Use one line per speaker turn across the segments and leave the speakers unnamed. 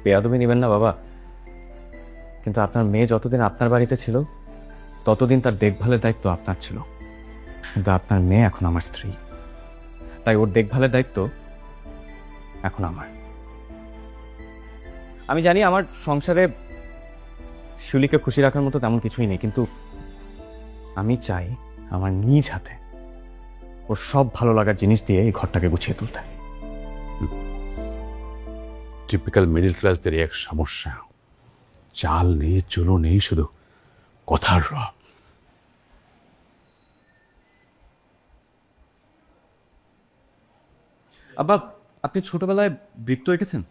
বেয়াদবি নেবেন না বাবা, কিন্তু আপনার মেয়ে যতদিন আপনার বাড়িতে ছিল ততদিন তার দেখভালের দায়িত্ব আপনার ছিল, কিন্তু আপনার মেয়ে এখন আমার স্ত্রী, তাই ওর দেখভালের দায়িত্ব এখন আমার। আমি জানি আমার সংসারে শিউলিকে খুশি রাখার মতো তেমন কিছুই নেই, কিন্তু আমি চাই আমার নিজ হাতে ওর সব ভালো লাগার জিনিস দিয়ে এই ঘরটাকে গুছিয়ে তুলতে।
টিপিক্যাল মিডল ক্লাসদের এক সমস্যা, চাল নেই চুলো নেই, শুধু কথার রব।
আব্বা, আপনি ছোটবেলায় বৃত্ত এঁকেছেন?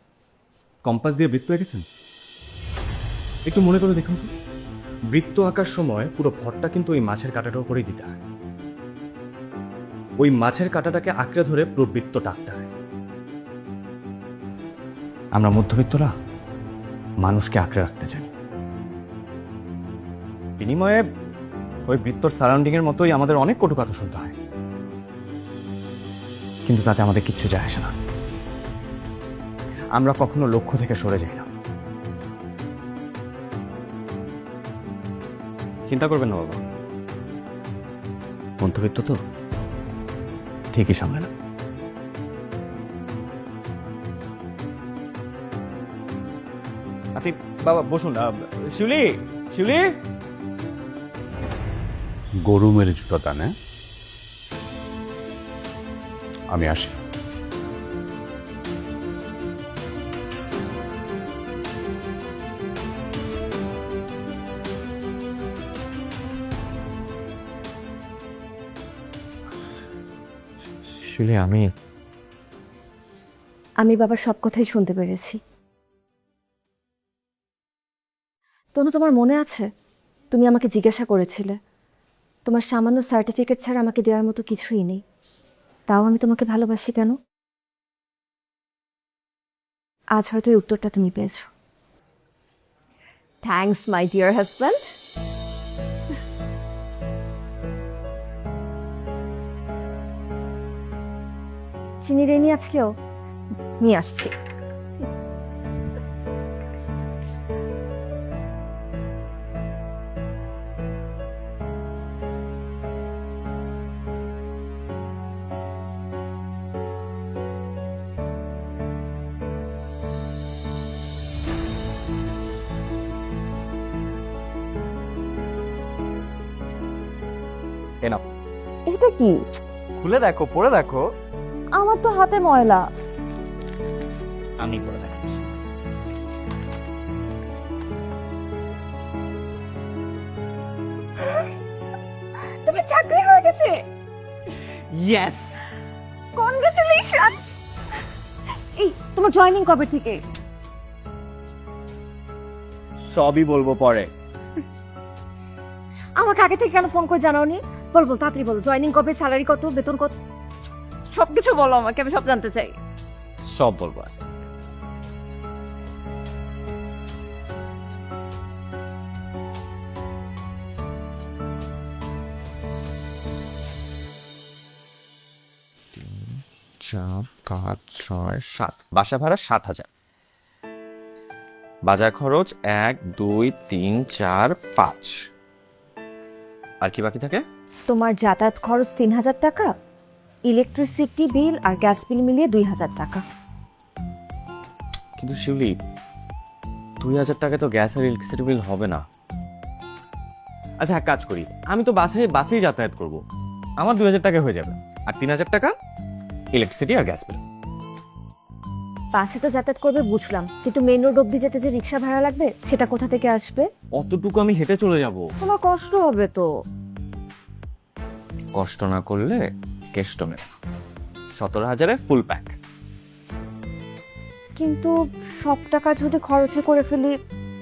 কম্পাস দিয়ে বৃত্ত এঁকেছেন? একটু মনে করে দেখুন তো, বৃত্ত আঁকার সময় পুরো ভরটা কিন্তু ওই মাছের কাঁটাটার উপরেই দিতে হয়। ওই মাছের কাঁটাটাকে আঁকড়ে ধরে পুরো বৃত্তটা আঁকতে হয়। আমরা মধ্যবিত্তরা মানুষকে আঁকড়ে রাখতে চাই, বিনিময়ে ওই বৃত্তর সারাউন্ডিং এর মতোই আমাদের অনেক কটু কথা শুনতে হয়, কিন্তু তাতে আমাদের কিচ্ছু যায় আসে না। আমরা কখনো লক্ষ্য থেকে সরে যাই না। চিন্তা করবেন না বাবা, মধ্যবিত্ত তো ঠিকই সামলে না। আপনি বাবা বসুন। শিউলি, শিউলি,
গরু মেরে জুতা টানে। আমি আসি।
শিউলি,
আমি বাবার সব কথাই শুনতে পেরেছি। তনু, তোমার মনে আছে তুমি আমাকে জিজ্ঞাসা করেছিলে তোমার সামান্য সার্টিফিকেট ছাড়া আমাকে দেওয়ার মতো কিছুই নেই, তাও আমি তোমাকে ভালোবাসি কেন? আজ হয়তো এই উত্তরটা তুমি পেয়েছো। Thanks my dear husband. চিনি দেয়নি আজকেও, নিয়ে আসছি।
এ নাও,
এটা কি?
খুলে দেখো, পড়ে দেখো।
আমার তো হাতে ময়লা।
আমি পড়ে দেখাচ্ছি।
তোমার চাকরি হয়ে গেছে।
Yes,
congratulations. এই তোমার জয়েনিং কবে থেকে?
সবই বলবো পরে।
আমাকে আগে থেকে কেন ফোন করে জানাওনি? বল বল, তাড়াতাড়ি বল, জয়েনিং কবে, স্যালারি কত, বেতন কত, সবকিছু বলো আমাকে, আমি সব জানতে চাই।
সব বলবো আস্তে আস্তে। চার, পাঁচ, ছয়, সাত। বাসা ভাড়া 7,000। বাজার খরচ 1, 2, 3, 4, 5। আর কি বাকি থাকে?
তোমার যাতায়াত খরচ 3,000 টাকা, ইলেকট্রিসিটি বিল আর গ্যাস বিল মিলিয়ে 2,000 টাকা।
কিন্তু শিউলি, 2,000 টাকা তো গ্যাস আর ইলেকট্রিসিটি বিল হবে না। আচ্ছা, এক কাজ করি, আমি তো বাসেই যাতায়াত করব, আমার 2,000 টাকা হয়ে যাবে, আর 3,000 টাকা ইলেকট্রিসিটি আর গ্যাস বিল।
বাসে তো যাতায়াত করবে বুঝলাম, কিন্তু মেইন রোড অব্দি যেতে যে রিক্সা ভাড়া লাগবে সেটা কোথা থেকে আসবে?
অতটুকু আমি হেঁটে চলে যাব।
তোমার কষ্ট হবে তো।
কষ্ট না করলে কেষ্ট মেলে। 17,000-এ ফুল প্যাক।
কিন্তু সব টাকা যদি খরচে করে ফেলি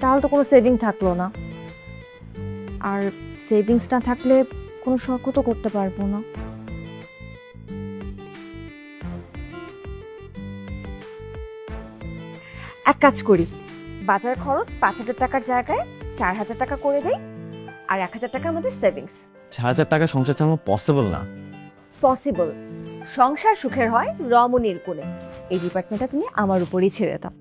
তাহলে তো কোনো সেভিং থাকলো না, আর সেভিংস না থাকলে কোনো শখও তো করতে পারবো না। এক কাজ করি, বাজার খরচ 5,000 টাকার জায়গায় 4,000 টাকা করে দেই, আর 1,000 টাকা আমাদের সেভিংস।
4,000 টাকা সংসার চালানো পসিবল না।
পসিবল। সংসার সুখের হয় রমণীর কোলে। এই ডিপার্টমেন্টটা তুমি আমার উপরই ছেড়ে দাও।